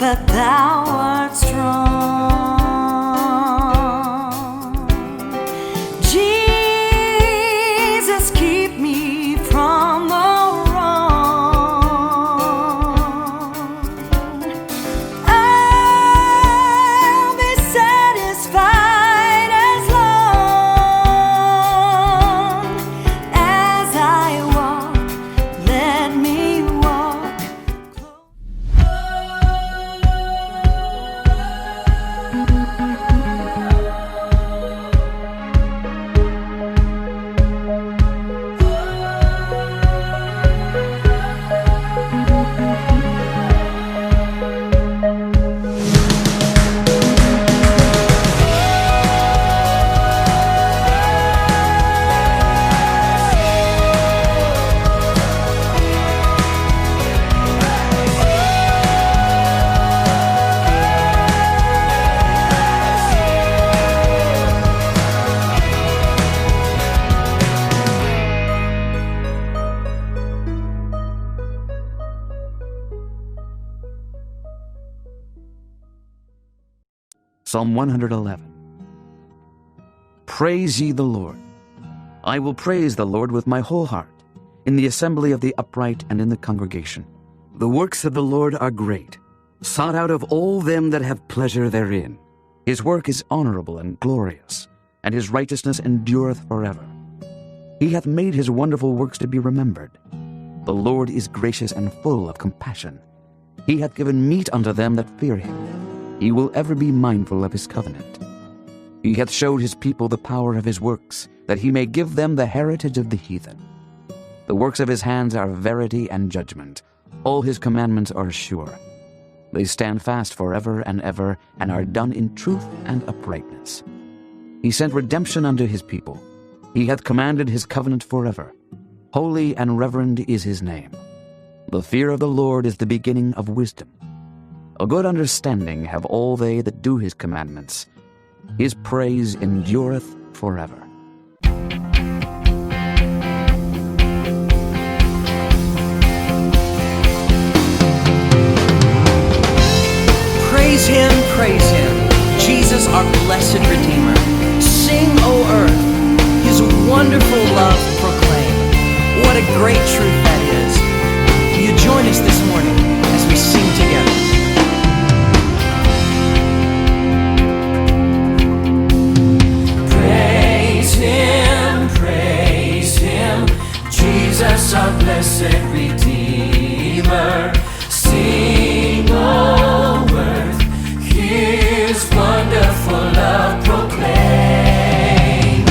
that thou art strong. Jesus, keep me from the wrong. I'll be satisfied as long as I walk. Let me walk Psalm 111. Praise ye the Lord. I will praise the Lord with my whole heart, in the assembly of the upright and in the congregation. The works of the Lord are great, sought out of all them that have pleasure therein. His work is honorable and glorious, and his righteousness endureth forever. He hath made his wonderful works to be remembered. The Lord is gracious and full of compassion. He hath given meat unto them that fear him. He will ever be mindful of his covenant. He hath showed his people the power of his works, that he may give them the heritage of the heathen. The works of his hands are verity and judgment. All his commandments are sure. They stand fast forever and ever, and are done in truth and uprightness. He sent redemption unto his people. He hath commanded his covenant forever. Holy and reverend is his name. The fear of the Lord is the beginning of wisdom. A good understanding have all they that do his commandments. His praise endureth forever. Praise him, Jesus our blessed Redeemer. Sing, O earth, his wonderful love proclaim. What a great truth that is. Will you join us this morning as we sing together? Praise him, Jesus our blessed Redeemer. Sing, O earth, his wonderful love proclaim.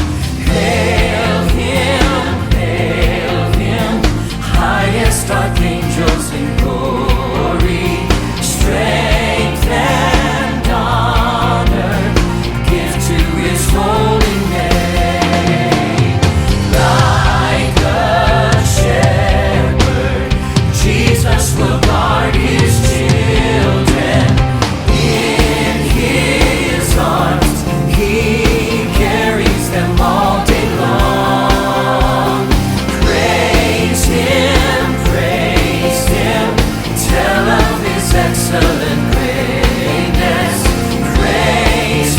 Hail him, highest archangels in glory, strength and honor give to his holy name. Like a shepherd, Jesus will guard his children. In his arms he carries them all day long. Praise him, tell of his excellent greatness. Praise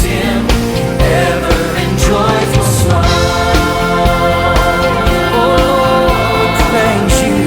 him, ever in joyful song. Oh Lord, praise you.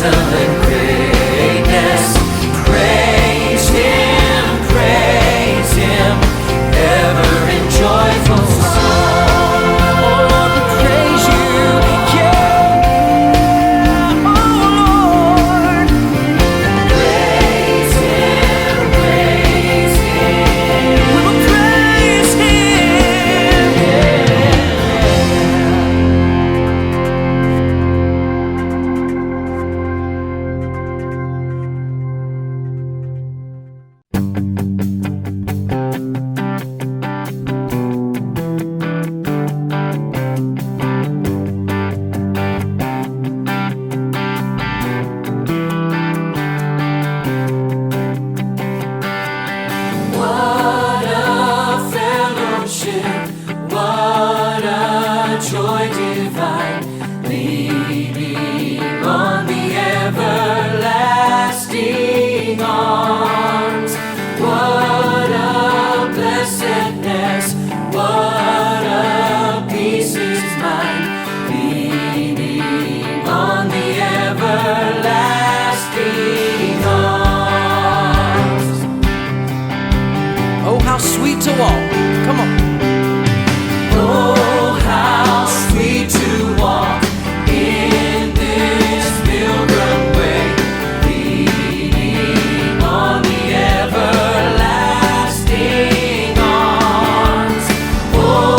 excellent greatness. Praise Him, ever in joyful song. Oh Lord, we praise you. Yeah. Oh Lord. Praise Him, We will praise Him. What a fellowship, what a joy divine, leaning on the everlasting arms. What a blessedness, what a peace is mine, leaning on the everlasting arms. Oh, how sweet to walk. Come on. Oh, how sweet to walk in this pilgrim way, leaning on the everlasting arms. Oh,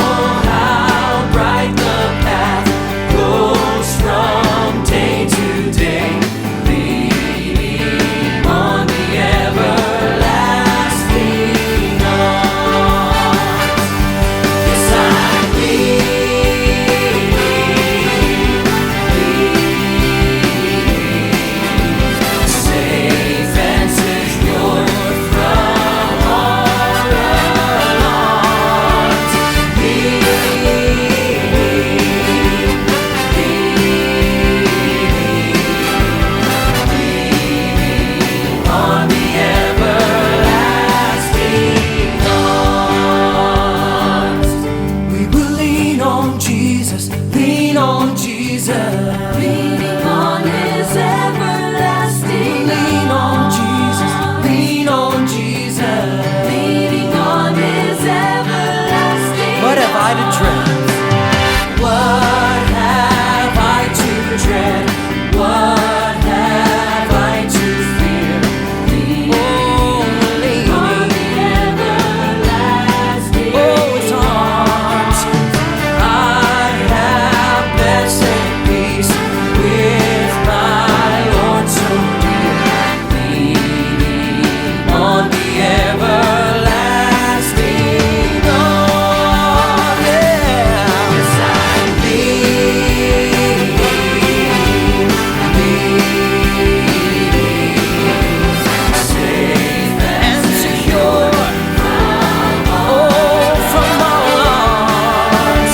how bright the path goes from day to day, leaning on the everlasting arms. Yes, I safe and secure from all alarms. On the everlasting arms. We will lean on Jesus, lean on Jesus. Leaning on His everlasting Lean on Jesus, lean on Jesus. Leaning on His everlasting What have I to dread? What have I to dread? What have I to fear? Leaning Oh, on leaning. the everlasting Oh, His arms. I have blessed peace with my Lord so dear, leaning on the everlasting arms. Yes, I lean, safe And secure. Oh, from all arms.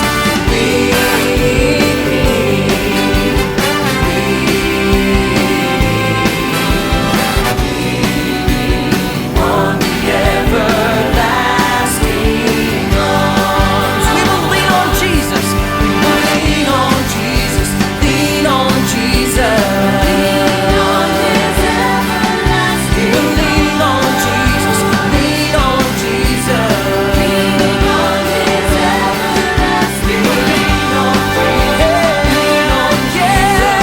on the everlasting arms. We will lean on Jesus. Lean on Jesus, lean on Jesus. Leaning on His everlasting Lean on Jesus, lean on Jesus. Leaning on His everlasting Lean on Jesus, lean on Jesus.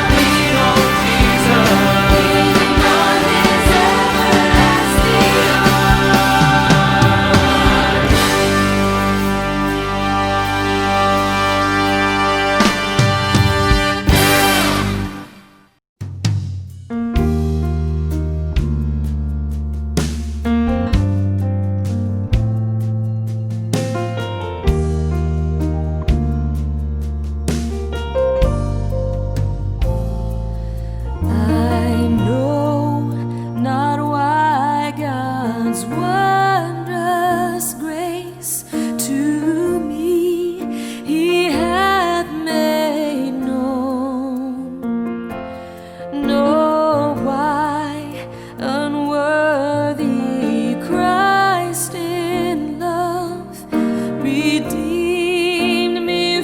Lean on Jesus. on His everlasting I know not why God's wondrous grace to me He hath made known, nor why unworthy Christ in love redeemed me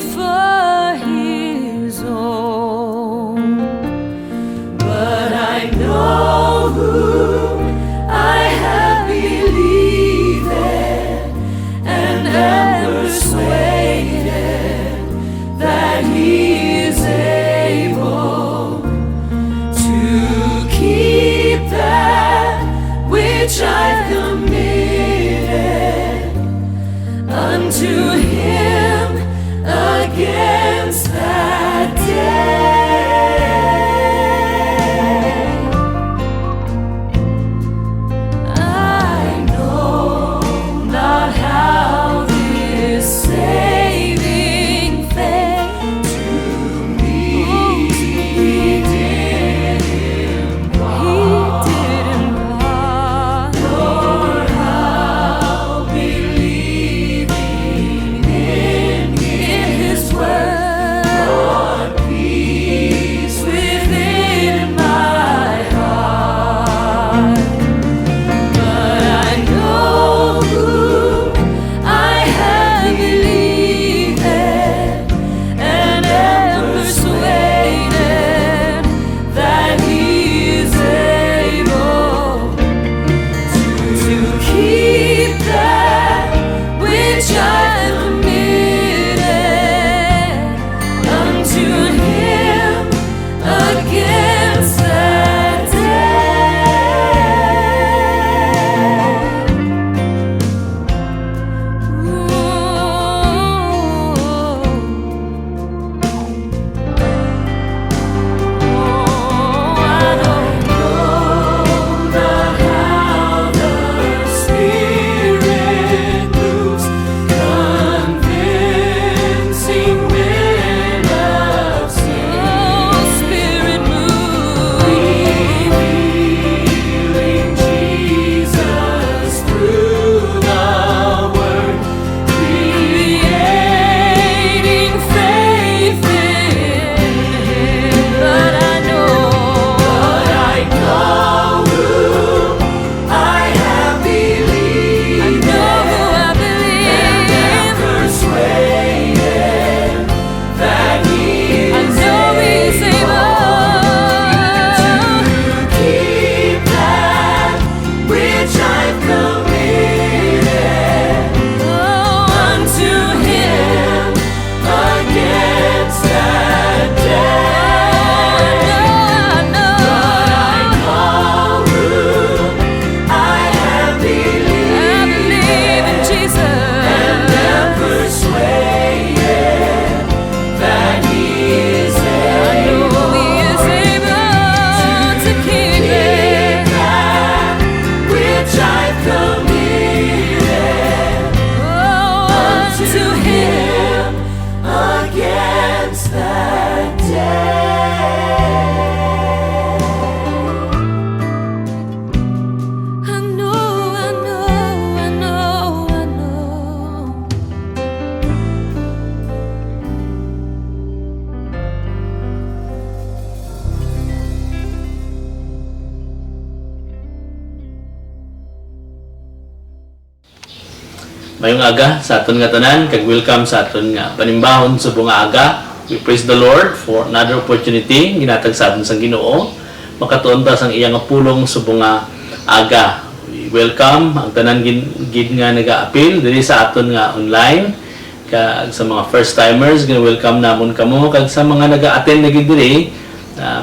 Mayong aga sa aton nga tanan, kag welcome sa aton nga panimbahon subong nga aga. We praise the Lord for another opportunity ginatag sa aton sang Ginoo. Makatuon ta sang iyang pulong subong nga aga. We welcome ang tanan gid nga naga-apil diri sa aton nga online. Kag sa mga first timers, gina-welcome namon kamo, kag sa mga naga-attend na gid diri,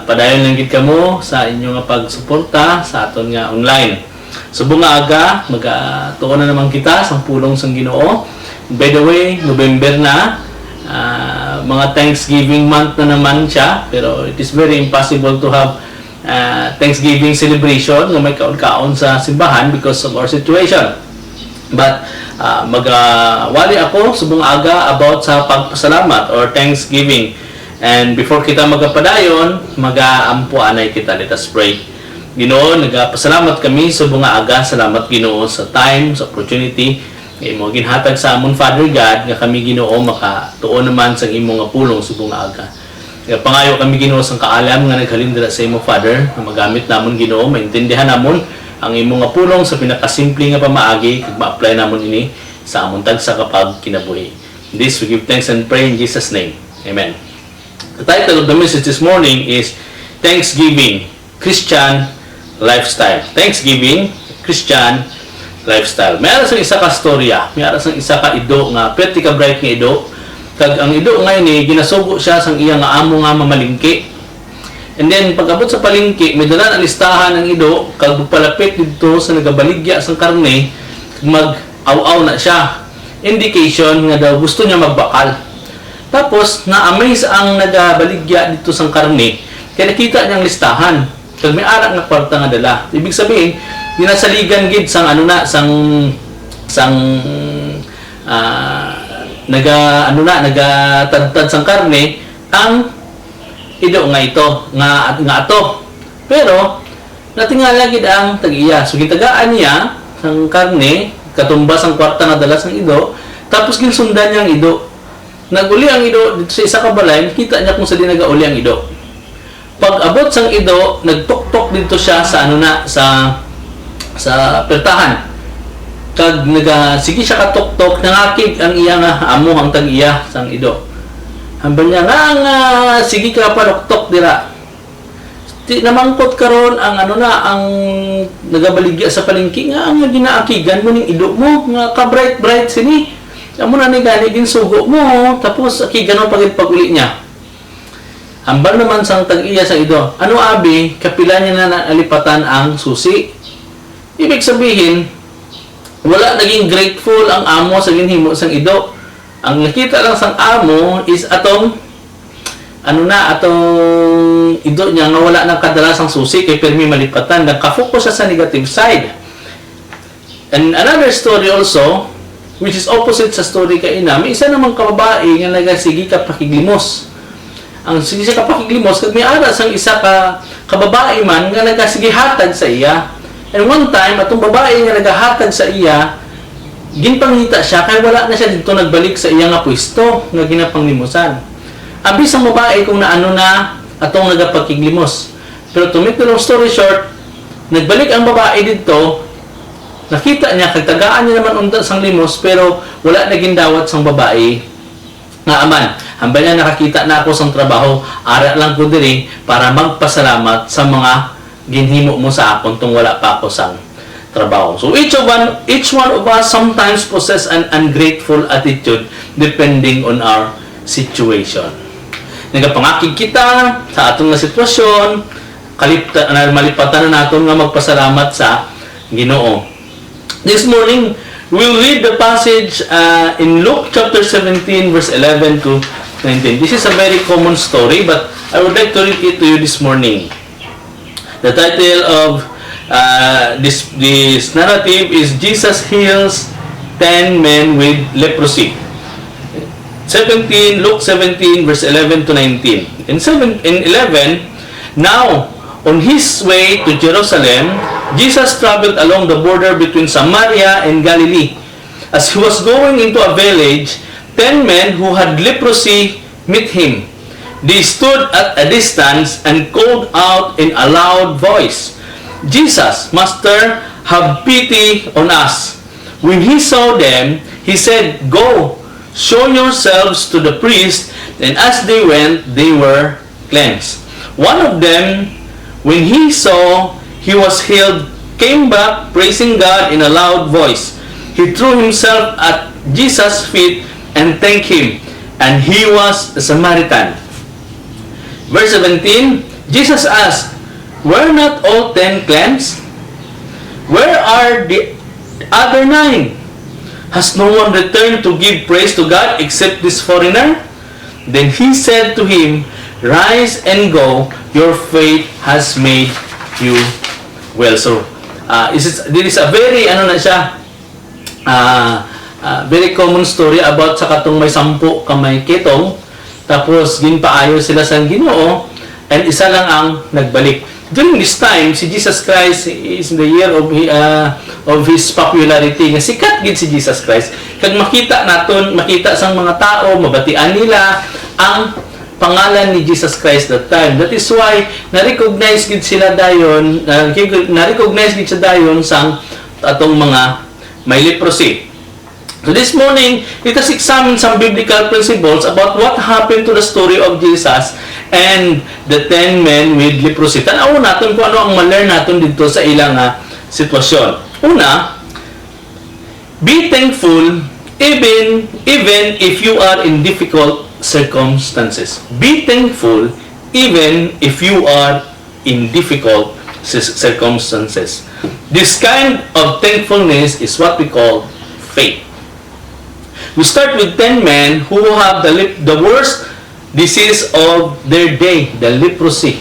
padayon lang gid kamo sa inyo nga pagsuporta sa aton nga online. Subong nga aga, magatuon na naman kita sa pulong sang Ginoo. By the way, November na, mga Thanksgiving month na naman siya, pero it is very impossible to have Thanksgiving celebration na may kaon-kaon sa simbahan because of our situation. But magwali ako subong aga about sa pagpasalamat or Thanksgiving. And before kita magapadayon, mag-aampuanay kita. Let us pray. Ginoo, nagapasalamat kami sa bunga aga. Salamat Ginoo sa time, sa opportunity. Imo ginhatag sa amon Father God nga kami Ginoo makatuon naman sa imong nga pulong sa bunga aga. Pangayo kami Ginoo sang kaalam nga naghalindra sa imo Father, na magamit namon Ginoo, maintindihan namon ang imong nga pulong sa pinakasimple nga pamaagi kag ma-apply namon ini sa amon tagsa kapag kinabuhi. This we give thanks and pray in Jesus name. Amen. The title of the message this morning is Thanksgiving, Christian Lifestyle. Thanksgiving, Christian Lifestyle. May aras ang isa ka storya, may aras ang isa ka ido nga perti ka bright nga ido. Kag ang ido ngayon ni ginasugo siya sang iya nga amo nga mamalingki. And then pag-abot sa palingki, may dalan ang listahan ng ido, kag palapit dito sa nagabaligya sang karne, mag-aw-aw na siya. Indication nga daw gusto niya magbakal. Tapos na-amaze ang nagabaligya dito sang karne, kaya nakita niyang listahan. Kag may arak nga kwarta nga dala. Ibig sabihin, ginasaligan gid sang nagatadtad sang karne ang ido nga ito nga ato. Pero natingala gid ang tag-iya. So gitagaan niya sang karne, katumbas ang kwarta nga dala sang ido, tapos ginsundan niya ang ido. Naguli ang ido dito sa isa ka balay, kita niya kung sa di nagauli ang ido. Pag abot sang ido, nagtok-tok dito siya sa sa pertahan. Kag sige siya katok-tok, nangakig ang iya nga amo ang tag-iya sang ido. Hambal niya nga sige ka pa tok dira. Di namangkot karon ang ang nagabaligya sa palengke nga ang ginaakigan mo ning ido mo nga ka bright sini. Amo na ni gani ginsugo mo tapos akigan mo paguli niya. Hambal naman sang tag-iya sa ido. Ano abi, kapila niya na nalipatan ang susi. Ibig sabihin, wala naging grateful ang amo sa ginhimo sang ido. Ang nakita lang sang amo is atong ido niya nga wala nang kadalasang susi kay permi malipatan. Nagka-focus siya sa negative side. And another story also, which is opposite sa story kay ina, may isa namang kababae nga nagasigi ka pakiglimos. Ang sige sa kapakiglimos, kag may aras ang isa ka kababae man nga nagasigihatag sa iya. And one time, atong babae nga nagahatag sa iya, ginpangita siya, kaya wala na siya dito nagbalik sa iya nga pwesto nga ginapanglimusan. Abis ang babae kung naano na atong nagapakiglimos. Pero to make the long story short, nagbalik ang babae dito, nakita niya, kagtagaan niya naman unta sang limos, pero wala na gindawat sang babae nga aman. Hambal niya nakakita na ako sa trabaho, ara lang ko diri para magpasalamat sa mga ginhimo mo sa akon tong wala pa ako sang trabaho. So each one of us sometimes possess an ungrateful attitude depending on our situation. Nagapangakig kita sa atong nga sitwasyon, malipatan na naton nga magpasalamat sa Ginoo. This morning, we'll read the passage in Luke chapter 17 verse 11 to 19. This is a very common story, but I would like to read it to you this morning. The title of this narrative is Jesus Heals 10 Men with Leprosy. Luke 17 verse 11 to 19. In 11, now on his way to Jerusalem, Jesus traveled along the border between Samaria and Galilee. As he was going into a village, 10 men who had leprosy met him. They stood at a distance and called out in a loud voice, "Jesus, Master, have pity on us." When he saw them, he said, "Go, show yourselves to the priest." And as they went, they were cleansed. One of them, when he saw he was healed, came back praising God in a loud voice. He threw himself at Jesus' feet and thanked him. And he was a Samaritan. Verse 17, Jesus asked, "Were not all 10 cleansed? Where are the other 9? Has no one returned to give praise to God except this foreigner?" Then he said to him, "Rise and go, your faith has made you well." So, this is a very, very common story about sa katong may 10 kamay kitong, tapos ginpaayo sila sa Ginoo, and isa lang ang nagbalik. During this time, si Jesus Christ is in the year of his popularity. Nga sikat gid si Jesus Christ. Kag makita sang mga tao, mabatian nila ang pangalan ni Jesus Christ that time. That is why na-recognize gid sila dayon, na-recognize gid sa dayon sang atong mga may leprosy. So this morning, let us examine some biblical principles about what happened to the story of Jesus and the 10 men with leprosy. Tanaw natin kung ano ang ma-learn natin dito sa ilang sitwasyon. Una, be thankful even if you are in difficult circumstances. Be thankful even if you are in difficult circumstances. This kind of thankfulness is what we call faith. We start with 10 men who have the worst disease of their day, the leprosy.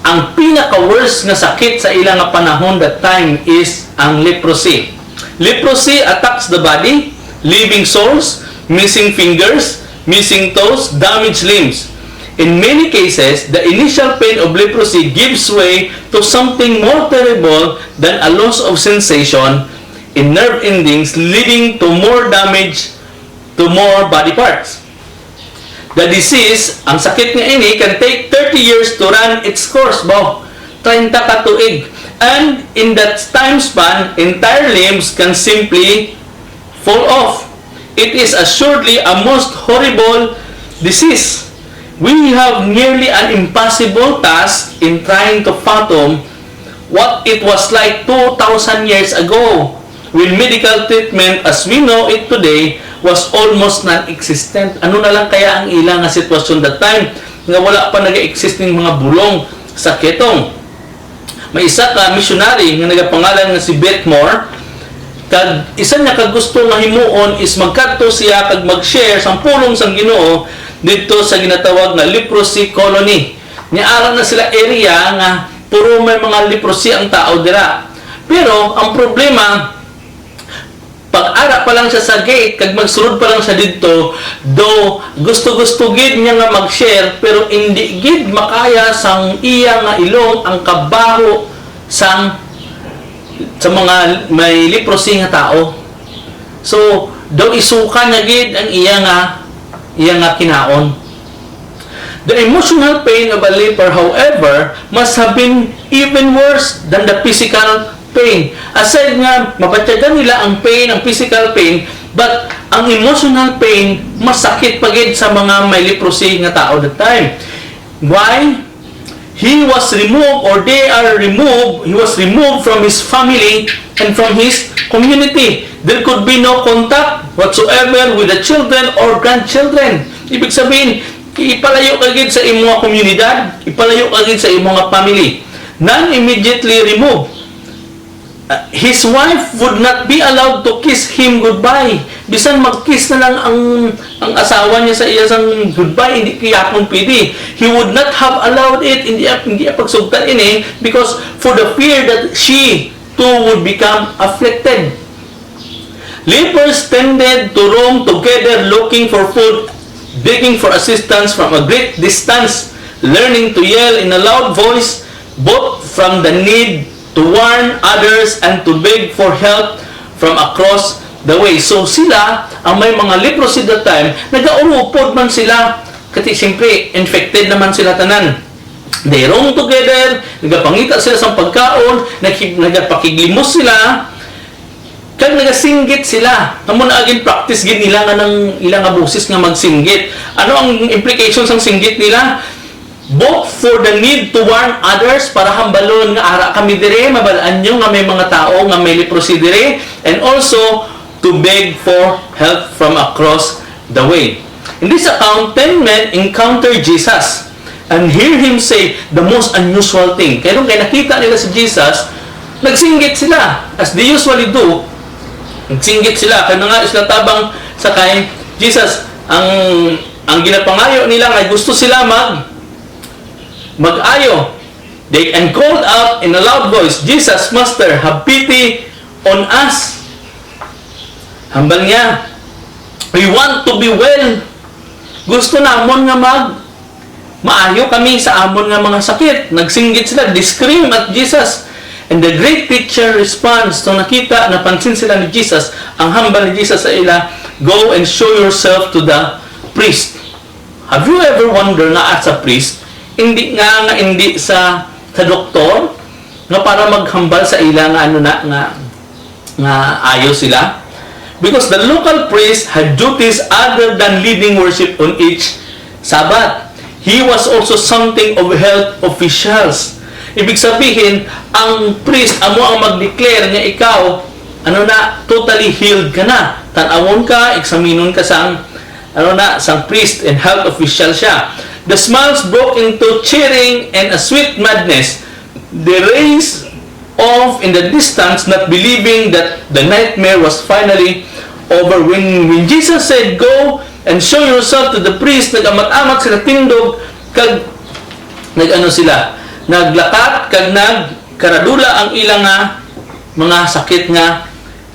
Ang pinaka-worst na sakit sa ilang panahon that time is ang leprosy. Leprosy attacks the body, leaving sores, missing fingers, missing toes, damaged limbs. In many cases, the initial pain of leprosy gives way to something more terrible than a loss of sensation in nerve endings, leading to more damage to more body parts. The disease, ang sakit nga ini, can take 30 years to run its course. 30 ka tuig. And in that time span, entire limbs can simply fall off. It is assuredly a most horrible disease. We have nearly an impossible task in trying to fathom what it was like 2,000 years ago, when medical treatment as we know it today was almost non-existent. Ano na lang kaya ang ilang sitwasyon that time nga wala pa nag-exist ng mga bulong sa ketong. May isa ka missionary nga nagapangalan nga si Beth Moore, kag isa niya kag gusto nga himuon is magkadto siya kag mag-share sang pulong sang Ginoo dito sa ginatawag na leprosy colony. Niara na sila area nga puro may mga leprosy ang tao dira. Pero ang problema, pag-ara pa lang siya sa gate, kag magsulod pa lang siya dito, do gusto-gusto gid niya nga mag-share, pero hindi gid makaya sang iya nga ilong ang kabaho sa mga may leprosy nga tao. So, daw isuka niya gid ang iya nga kinaon. The emotional pain of a leper, however, must have been even worse than the physical pain. Aside nga, mabatyagan nila ang pain, ang physical pain, but ang emotional pain, masakit pagid sa mga may leprosy nga tao that time. Why? He was removed, or they are removed, he was removed from his family and from his community. There could be no contact whatsoever with the children or grandchildren. Ibig sabihin, ipalayo kagid sa imong komunidad, ipalayo kagid sa imong family. None immediately removed. His wife would not be allowed to kiss him goodbye. Bisan mag-kiss na lang ang asawa niya sa iya sang goodbye, hindi kaya kung pwede. He would not have allowed it, hindi pagsugtan ini, because for the fear that she too would become afflicted. Lepers tended to roam together looking for food, begging for assistance from a great distance, learning to yell in a loud voice, both from the need to warn others and to beg for help from across the way. So sila, ang may mga leprosy that time, nag-aurupod man sila. Kasi siyempre, infected naman sila tanan. They roam together, nagapangita sila sa pagkaon, nagapakiglimos sila. Kag nagasinggit sila. Amo na agin practice gid nila nga ng ilang nga boses nga magsinggit. Ano ang implications ng singgit nila? Both for the need to warn others, para hambalon nga ara kami dire, mabalaan nyo nga may mga tao nga may leprosy dire, and also to beg for help from across the way. In this account, 10 men encounter Jesus and hear him say the most unusual thing. Kaya nung nakita nila si Jesus, nagsinggit sila, as they usually do. Nagsinggit sila, kaya nga isla tabang sa kain, Jesus, ang ginapangayo nila ay gusto sila mag-ayo. They and called out in a loud voice, Jesus, Master, have pity on us. Hambal niya, we want to be well. Gusto namon nga maayo kami sa amon nga mga sakit. Nagsinggit sila, they scream at Jesus. And the great teacher responds. So nakita, napansin sila ni Jesus, ang hambal ni Jesus sa ila, go and show yourself to the priest. Have you ever wondered nga as a priest, hindi sa doktor, nga para maghambal sa ila nga ayo sila? Because the local priest had duties other than leading worship on each Sabbath. He was also something of health officials. Ibig sabihin, ang priest, amo ang mag-declare niya ikaw, totally healed ka na. Tanawon ka, eksaminon ka sang priest and health official siya. The smiles broke into cheering and a sweet madness. They raised off in the distance, not believing that the nightmare was finally over. When Jesus said, go and show yourself to the priest, nag-amat-amat sila tindog, kag naglakat, kag nagkaradula ang ilang mga sakit nga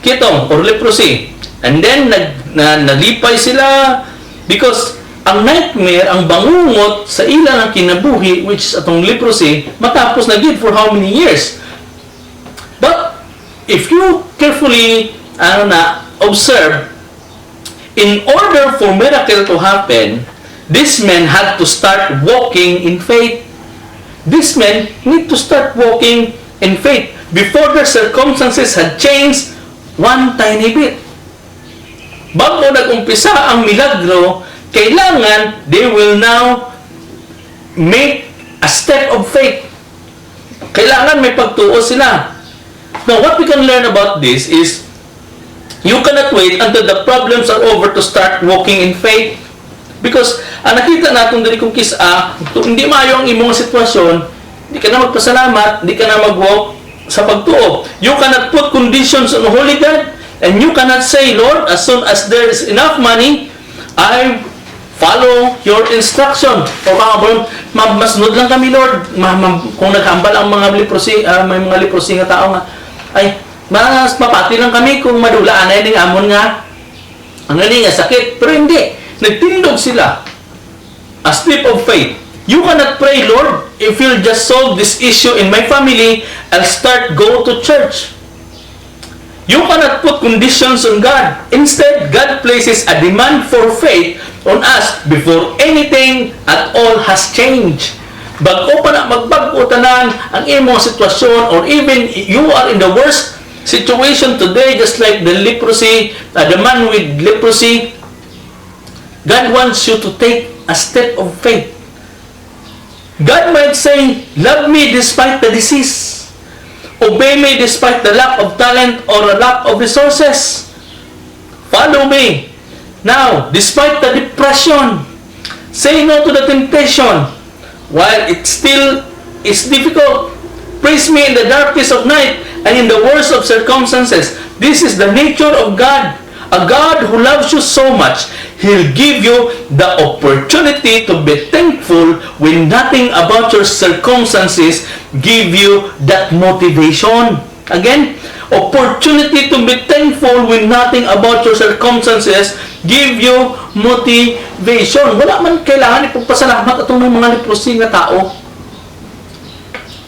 kitong or leprosy. And then nalipay sila because ang nightmare, ang bangungot sa ilang ang kinabuhi, which is atong leprosy, matapos na gid for how many years. But if you carefully observe, in order for miracle to happen, these men had to start walking in faith. These men need to start walking in faith before their circumstances had changed one tiny bit. Bago nag-umpisa ang milagro, kailangan they will now make a step of faith. Kailangan may pagtuo sila. Now, what we can learn about this is you cannot wait until the problems are over to start walking in faith. Because nakita natin dali kung hindi maayo ang imong sitwasyon, hindi ka na magpasalamat, hindi ka na mag-walk sa pagtuo. You cannot put conditions on Holy God, and you cannot say, Lord, as soon as there is enough money, I follow your instruction. O masunod lang kami, Lord. Kung naghambal ang mga leprosy, may mga leprosy nga tao nga, ay, mas mapati lang kami kung madula anay ning amon nga ang nga sakit. Pero hindi. Nagtindog sila. A step of faith. You cannot pray, Lord, if you'll just solve this issue in my family, I'll start go to church. You cannot put conditions on God. Instead, God places a demand for faith on us before anything at all has changed. Bago pa na magbago tanan ang imong sitwasyon, or even you are in the worst situation today, just like the leprosy, the man with leprosy, God wants you to take a step of faith. God might say, love me despite the disease. Obey me despite the lack of talent or a lack of resources. Follow me. Now, despite the depression, say no to the temptation. While it still is difficult, praise me in the darkest of night and in the worst of circumstances. This is the nature of God. A God who loves you so much, He'll give you the opportunity to be thankful when nothing about your circumstances give you that motivation. Again, opportunity to be thankful when nothing about your circumstances give you motivation. Wala man kailangan ipagpasalamat atong mga leprosy nga tao.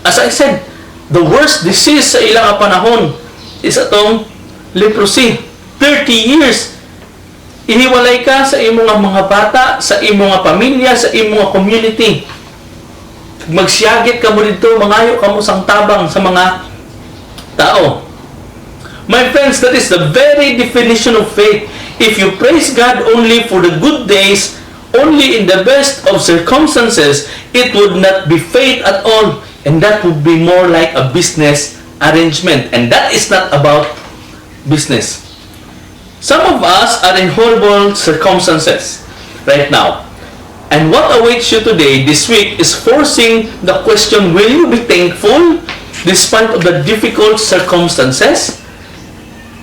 As I said, the worst disease sa ilang panahon is atong leprosy. 30 years. Ihiwalay ka sa imong mga bata, sa imong pamilya, sa imong community. Magsiyagit ka mo dito, mangayo ka mo sang tabang sa mga tao. My friends, that is the very definition of faith. If you praise God only for the good days, only in the best of circumstances, it would not be faith at all. And that would be more like a business arrangement. And that is not about business. Some of us are in horrible circumstances right now. And what awaits you today, this week, is forcing the question, will you be thankful despite of the difficult circumstances?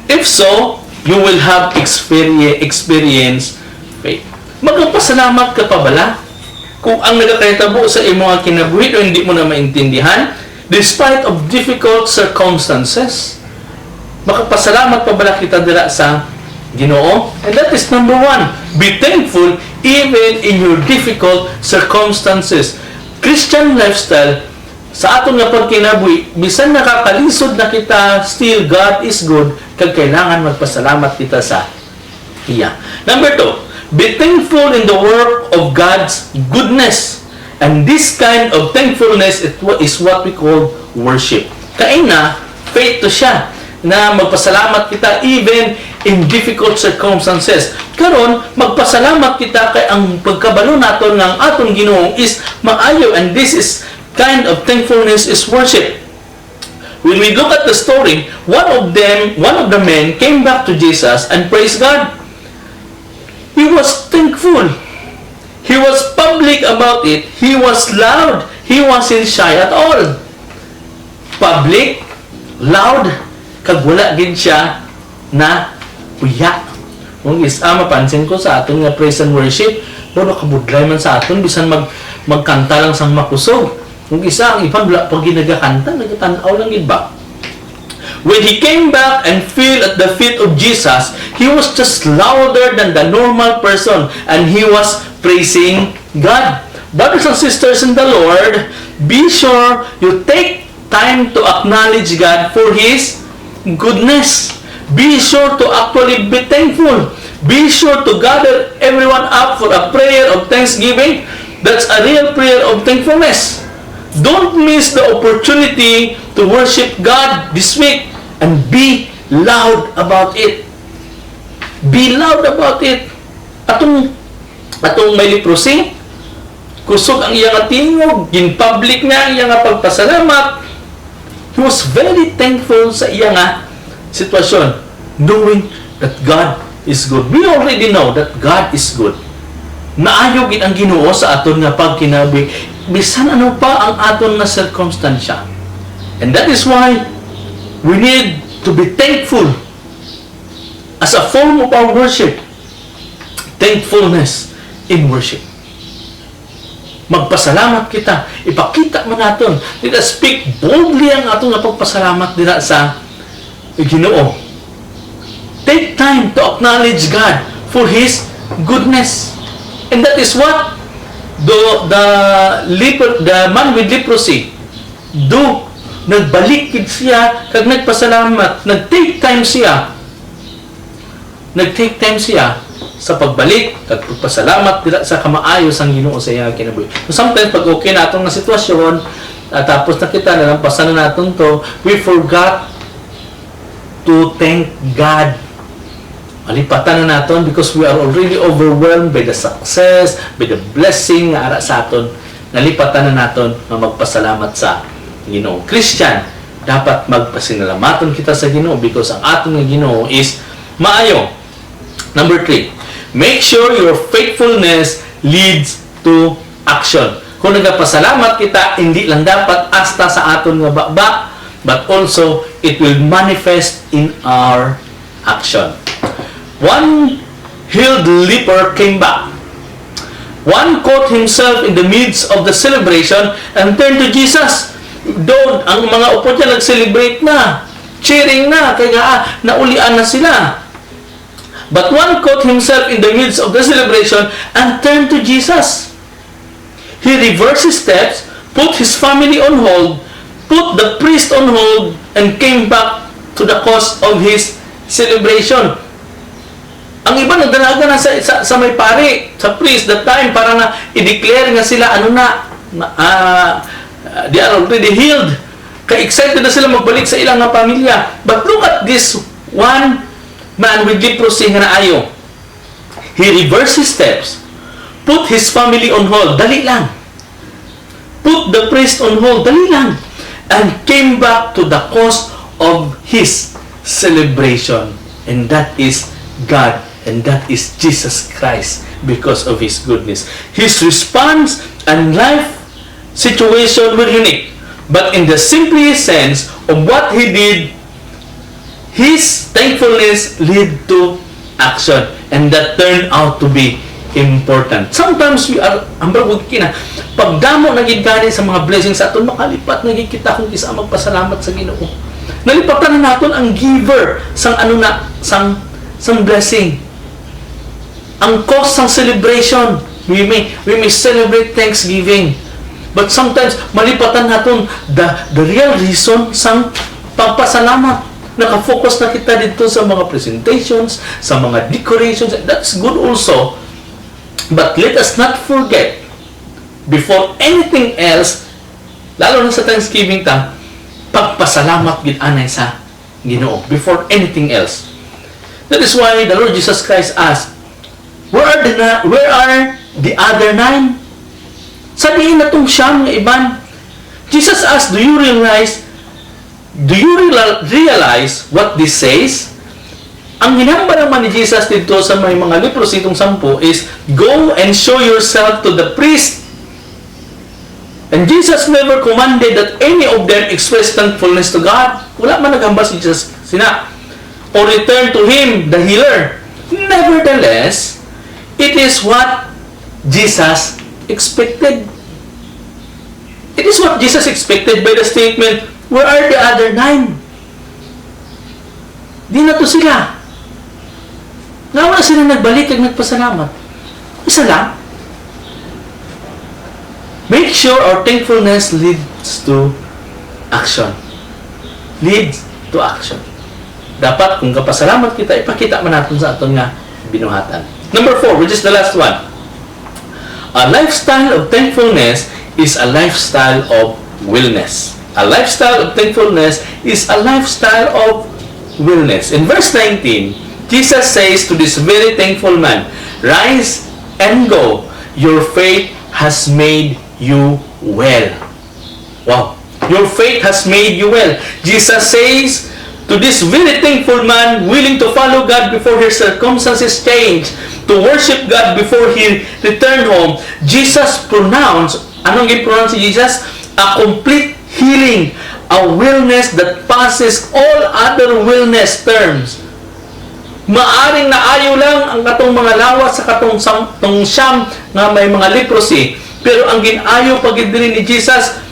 If so, you will have experience faith. Magpasalamat ka pa bala? Kung ang nagakahitabo sa imo nga kinabuhi o hindi mo na maintindihan, despite of difficult circumstances, makapasalamat pa bala kita dira sa Ginoo? And that is number 1. Be thankful even in your difficult circumstances. Christian lifestyle, sa aton nga pagkinabuhi, bisan nakakalisod na kita, still God is good, kag kailangan magpasalamat kita sa Iya. Number 2, be thankful in the work of God's goodness. And this kind of thankfulness is what we call worship. Kaina, faith to siya, na magpasalamat kita even in difficult circumstances. Karon, magpasalamat kita kay ang pagkabalo naton ng atong Ginoo is maayo, and this is kind of thankfulness is worship. When we look at the story, one of the men came back to Jesus and praised God. He was thankful. He was public about it. He was loud. He wasn't shy at all. Public, loud, kag wala gid siya na uya. Kung mapansin ko sa aton nga praise and worship, wala kabudlay man sa aton bisan magkanta lang sang makusog. Kung isa ang iban wala pag ginagakanta, nagatanaw lang gid ba? When he came back and fell at the feet of Jesus, he was just louder than the normal person, and he was praising God. Brothers and sisters in the Lord, be sure you take time to acknowledge God for His goodness. Be sure to actually be thankful. Be sure to gather everyone up for a prayer of thanksgiving. That's a real prayer of thankfulness. Don't miss the opportunity to worship God this week and be loud about it. Be loud about it. Atong may leprosy, kusog ang iyang tingog, gin public nga iyang pagpasalamat. He was very thankful sa iyang sitwasyon, knowing that God is good. We already know that God is good. Maayo gid ang Ginoo sa aton nga pagkinabuhi, bisan ano pa ang aton na circumstansya. And that is why we need to be thankful as a form of our worship. Thankfulness in worship. Magpasalamat kita. Ipakita man naton. Let us speak boldly ang atong pagpasalamat dira sa Ginoo. Take time to acknowledge God for His goodness. And that is what the man with leprosy do. Nagbalik siya, kag nagpasalamat, nag-take time siya sa pagbalik, kag pagpasalamat dira sa kamaayos ang Ginoo sa iyang kinabuhi. So sometimes pag okay na atong sitwasyon, tapos nakita na lampasan na natin to, we forgot to thank God. Malipatan na natin because we are already overwhelmed by the success, by the blessing nga ara sa aton. Nalipatan na natin na magpasalamat sa Ginoo. Christian, dapat magpasinalamaton kita sa Ginoo because ang aton nga Ginoo is maayo. Number 3, make sure your faithfulness leads to action. Kung nagpasalamat kita, hindi lang dapat asta sa aton nga baba, but also it will manifest in our action. One healed leper came back. One caught himself in the midst of the celebration and turned to Jesus. Doon, ang mga upo niya nag-celebrate na, cheering na, kaya naulian na sila. But one caught himself in the midst of the celebration and turned to Jesus. He reversed his steps, put his family on hold, put the priest on hold, and came back to the cause of his celebration. Ang iba nagdalaga na sa may pari, sa priest, that time, para na i-declare nga sila, they are already healed. Ka-excited na sila magbalik sa ilang pamilya. But look at this one man with leprosy nga naayo. He reversed his steps, put his family on hold, dali lang. Put the priest on hold, dali lang. And came back to the cause of his celebration. And that is God. And that is Jesus Christ because of His goodness. His response and life situation were unique. But in the simplest sense of what He did, His thankfulness led to action. And that turned out to be important. Sometimes we are, pagdamo na gid sa mga blessings sa aton, makalipat na gid kita kung isa magpasalamat sa Ginoo. Nalipatan na naton ang giver sang sang blessing. Ang cause sang celebration. We may celebrate Thanksgiving. But sometimes malipatan naton the real reason sang pagpasalamat. Naka-focus na kita dito sa mga presentations, sa mga decorations. That's good also. But let us not forget, before anything else, lalo na sa Thanksgiving pagpasalamat gid anay sa Ginoo before anything else. That is why the Lord Jesus Christ asked, where are the other 9? Sabihin na tong siyam nga iban. Jesus asked, do you realize what this says? Ang hinamba naman ni Jesus dito sa may mga leprosy itong 10 is, go and show yourself to the priest. And Jesus never commanded that any of them express thankfulness to God. Wala man naghamba si Jesus or return to Him, the healer. Nevertheless, it is what Jesus expected. It is what Jesus expected by the statement, where are the other 9? Di na to sila. Nawa sila nagbalik at nagpasalamat. Isa lang. Make sure our thankfulness leads to action. Leads to action. Dapat kung kapasalamat kita, ipakita man natin sa aton nga binuhatan. Number 4, which is the last one. A lifestyle of thankfulness is a lifestyle of willness. A lifestyle of thankfulness is a lifestyle of willness. In verse 19, Jesus says to this very thankful man, rise and go. Your faith has made you well. Wow. Your faith has made you well. Jesus says to this very thankful man, willing to follow God before his circumstances change, to worship God before he returned home, Jesus pronounced, anong i-pronounce si Jesus? A complete healing, a wellness that passes all other wellness terms. Maaring naayo lang ang katong mga lawas sa katong siyam na may mga leprosy. Pero ang ginayo pagid diri ni Jesus,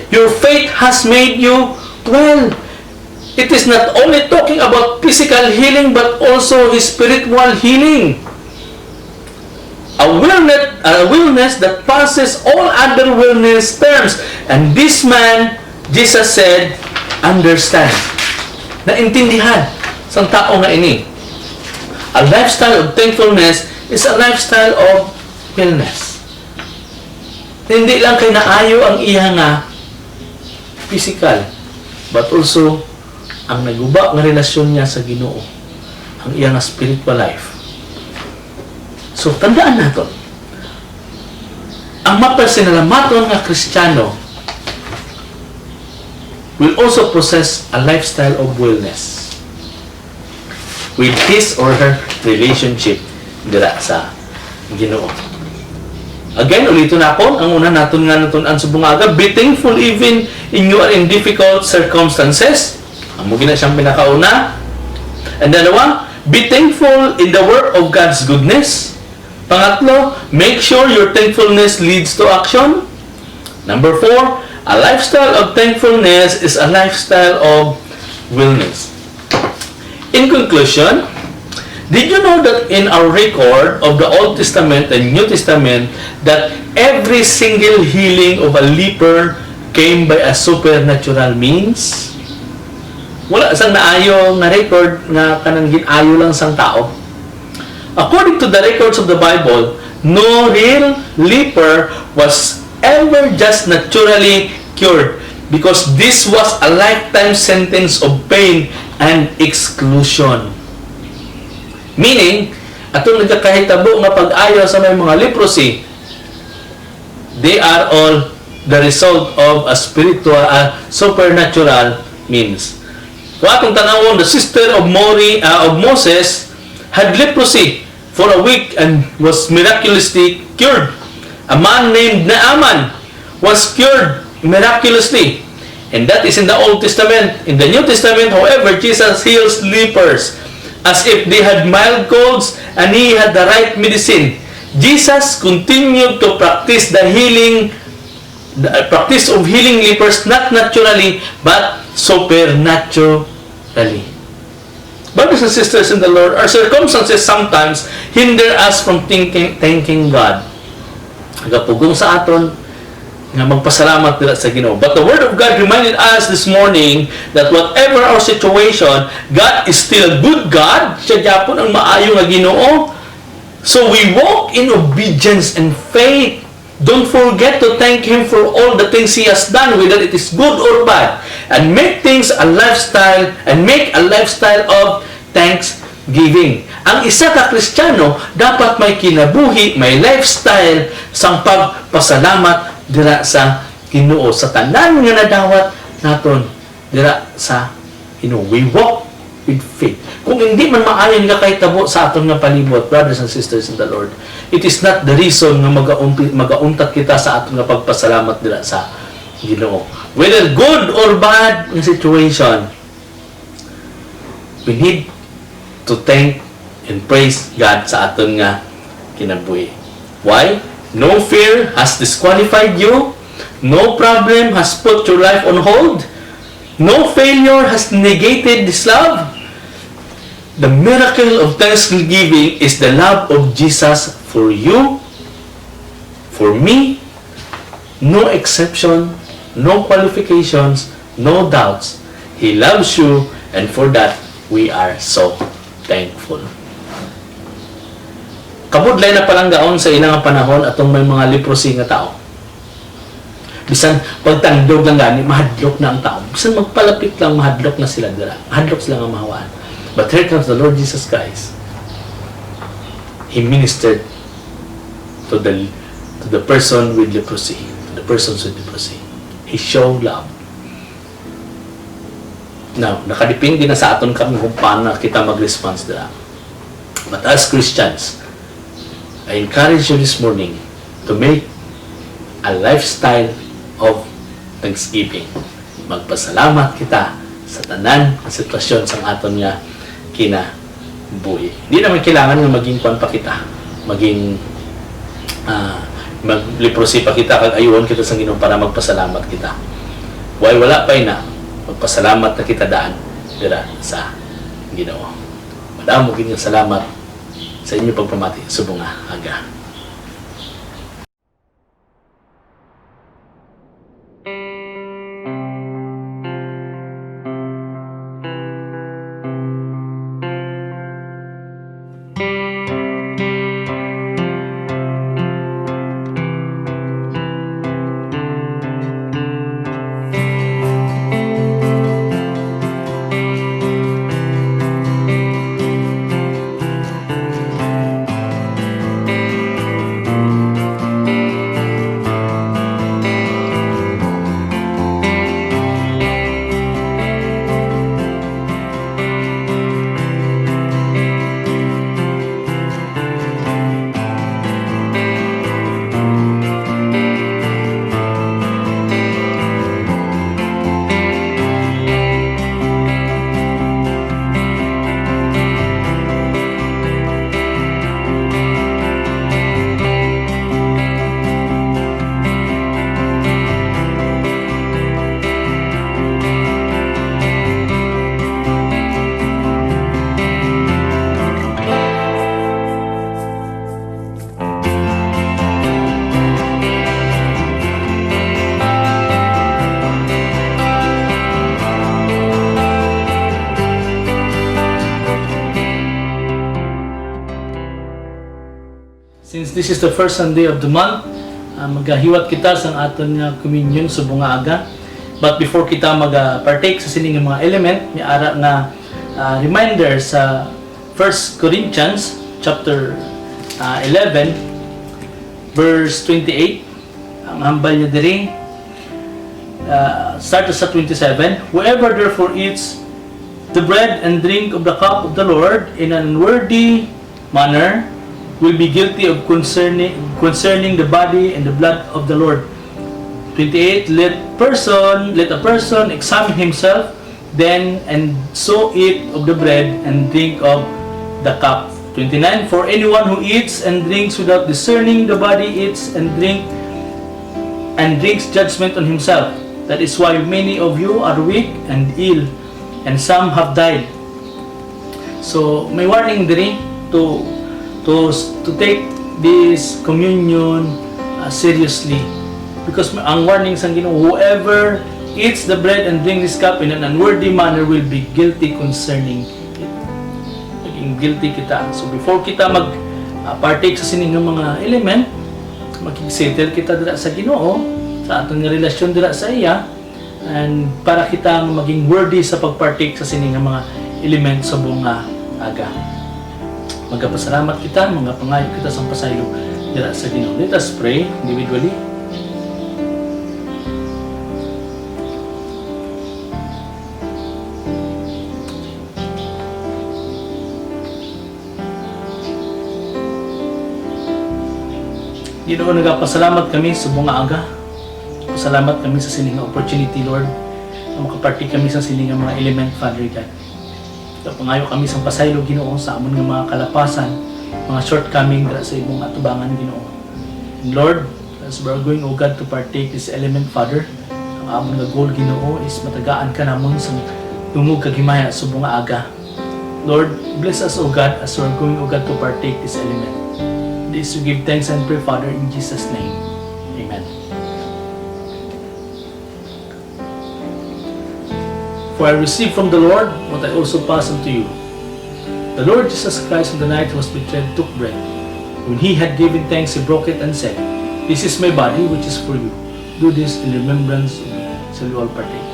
your faith has made you well. It is not only talking about physical healing but also spiritual healing. A wellness that passes all other wellness terms. And this man, Jesus said, understand. Naintindihan sa tao nga ini. A lifestyle of thankfulness is a lifestyle of wellness. Hindi lang kay naayo ang iya nga physical, but also ang naguba nga relasyon niya sa Ginoo, ang iya nga spiritual life. So tandaan naton, ang mapasinalamaton nga Kristiyano will also possess a lifestyle of wellness with his or her relationship dira sa Ginoo. Again, ulito na ako, ang una naton nga natunan sa bungaga, be thankful even in you are in difficult circumstances. Amo gina siyang pinakauna. And dalawa, be thankful in the work of God's goodness. Pangatlo, make sure your thankfulness leads to action. Number 4, a lifestyle of thankfulness is a lifestyle of wellness. In conclusion, did you know that in our record of the Old Testament and New Testament that every single healing of a leper came by a supernatural means? Wala sang naayo nga record nga kanang ginayo lang sang tao. According to the records of the Bible, no real leper was ever just naturally cured because this was a lifetime sentence of pain and exclusion. Meaning, atong nagkakahitabo nga pag-ayo sa may mga leprosy, they are all the result of a spiritual, supernatural means. Kung atong tanawon, the sister of Moses had leprosy for a week and was miraculously cured. A man named Naaman was cured miraculously. And that is in the Old Testament. In the New Testament, however, Jesus heals lepers as if they had mild colds and he had the right medicine. Jesus continued to practice the practice of healing lepers, not naturally, but supernaturally. Brothers and sisters in the Lord, our circumstances sometimes hinder us from thanking God. Nagapugong sa aton nga magpasalamat nila sa Ginoo. But the Word of God reminded us this morning that whatever our situation, God is still a good God. Siya gyapon ang maayo nga Ginoo. So we walk in obedience and faith. Don't forget to thank Him for all the things He has done, whether it is good or bad. And make things a lifestyle, and make a lifestyle of thanksgiving. Ang isa ka Kristiyano, dapat may kinabuhi, may lifestyle sang pagpasalamat dira sa Ginoo, sa tanan nga nadawat naton dira sa Ginoo. We walk with faith. Kung hindi man maayon nga kahitabo sa aton nga palibot, brothers and sisters in the Lord, it is not the reason nga magauntat kita sa aton nga pagpasalamat dira sa Ginoo. Whether good or bad nga situation, we need to thank and praise God sa aton nga kinabuhi. Why? No fear has disqualified you. No problem has put your life on hold. No failure has negated this love. The miracle of thanksgiving is the love of Jesus for you, for me. No exception, no qualifications, no doubts. He loves you, and for that, we are so thankful. Kabudlay na palang gaon sa ilang panahon atong may mga leprosy nga tao. Bisan pagtandog lang gani, mahadlok na ang tao. Bisan magpalapit lang, mahadlok na sila dira. Mahadlok sila nga mahawaan. But here comes the Lord Jesus Christ. He ministered to the person with leprosy. To the persons with leprosy. He showed love. Now, nakadepende na sa aton kami kung paano kita mag-response dira. But as Christians, I encourage you this morning to make a lifestyle of thanksgiving. Magpasalamat kita sa tanan ang sitwasyon sa aton nga kinabuhi. Hindi naman kailangan nga maging kuan pa kita, maging mag-leprosy pa kita kag ayuhon kita sa Ginoo para magpasalamat kita. Why wala pa ina, magpasalamat na kita daan dira sa Ginoo. Madamo gid nga salamat sa inyo pagpamati subong aga. Since this is the first Sunday of the month, magahiwat kita sa aton nga communion subong nga aga. But before kita mag-partake sa sining mga element, ni ara nga reminder sa 1 Corinthians chapter 11 verse 28. Ang hambal niya diri start sa 27. Whoever therefore eats the bread and drink of the cup of the Lord in an unworthy manner will be guilty of concerning the body and the blood of the Lord. 28. Let a person examine himself then, and so eat of the bread and drink of the cup. 29. For anyone who eats and drinks without discerning the body eats and drinks judgment on himself. That is why many of you are weak and ill, and some have died. So may warning diri to take this communion seriously, because ang warning sang Ginoo, whoever eats the bread and drinks this cup in an unworthy manner will be guilty concerning it. Maging guilty kita. So before kita partake sa sining ng mga element, makiksettle kita dira sa Ginoo, sa atong relasyon dira sa iya, and para kita maging worthy sa pagpartake sa sining ng mga element sa buong aga. Magpasalamat kita, mga pangayo kita sa pasaylo dira sa Ginoo. Let us pray individually. Ginoo, nagpasalamat kami sa buong aga. Pasalamat kami sa sining opportunity, Lord, na makapartake kami sa sining mga element, Father God. Pangayo kami sa pasaylo, Ginoo, sa amon nga mga kalapasan, mga shortcoming dira sa imong atubangan, Ginoo. And Lord, as we are going, O God, to partake this element, Father, ang amon nga goal, Ginoo, is matagaan ka namon sa dungog kagimaya sa buong aga. Lord, bless us, O God, as we are going, O God, to partake this element. This we give thanks and pray, Father, in Jesus' name. Amen. For I received from the Lord what I also pass unto you. The Lord Jesus Christ, on the night he was betrayed, took bread. When he had given thanks, he broke it and said, "This is my body, which is for you. Do this in remembrance of me." So we all partake.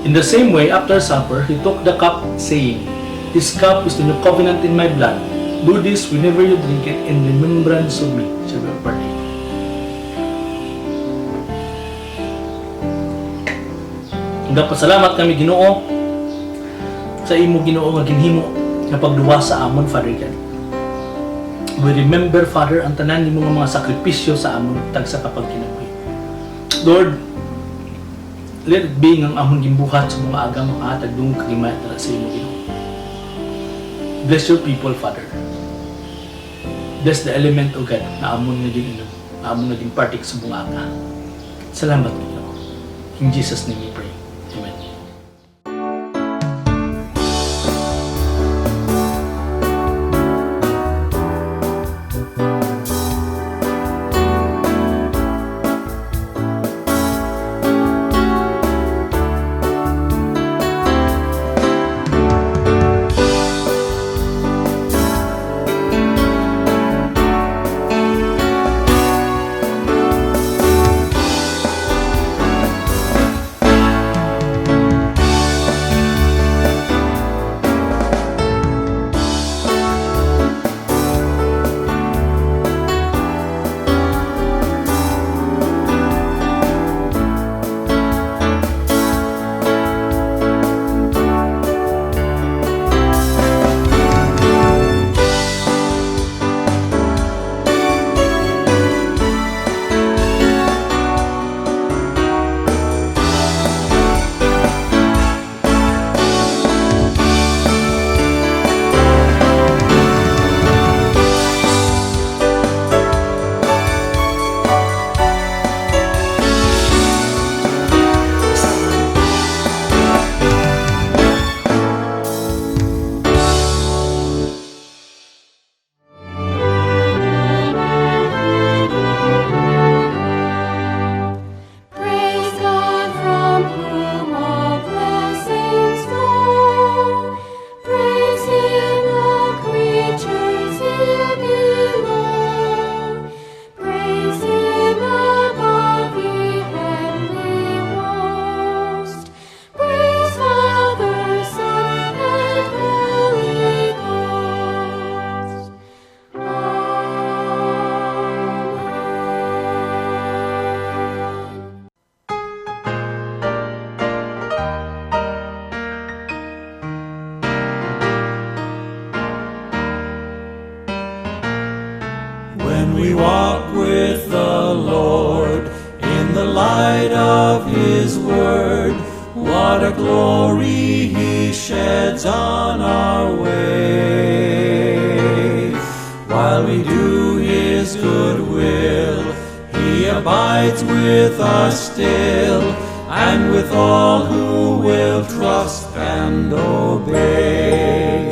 In the same way, after supper, he took the cup, saying, "This cup is the new covenant in my blood. Do this whenever you drink it in remembrance of me." Shall we partake? Nagpasalamat kami, Ginoo, sa imo, Ginoo, nga ginhimo nga pagduwa sa amon, Father God. We remember, Father, ang tanan nimo nga mga sakripisyo sa amon tagsa kapag kinabuhi. Lord, let it be ang amon gimbuhat sa mga aga makahatag dung kagimay tara sa imo, Ginoo. Bless your people, Father. Bless the element, O God, na amon naging inom, na amon naging partik sa mga aga. Salamat, Ginoo. In Jesus' name we pray. Amen. What a glory He sheds on our way. While we do His good will, He abides with us still, and with all who will trust and obey.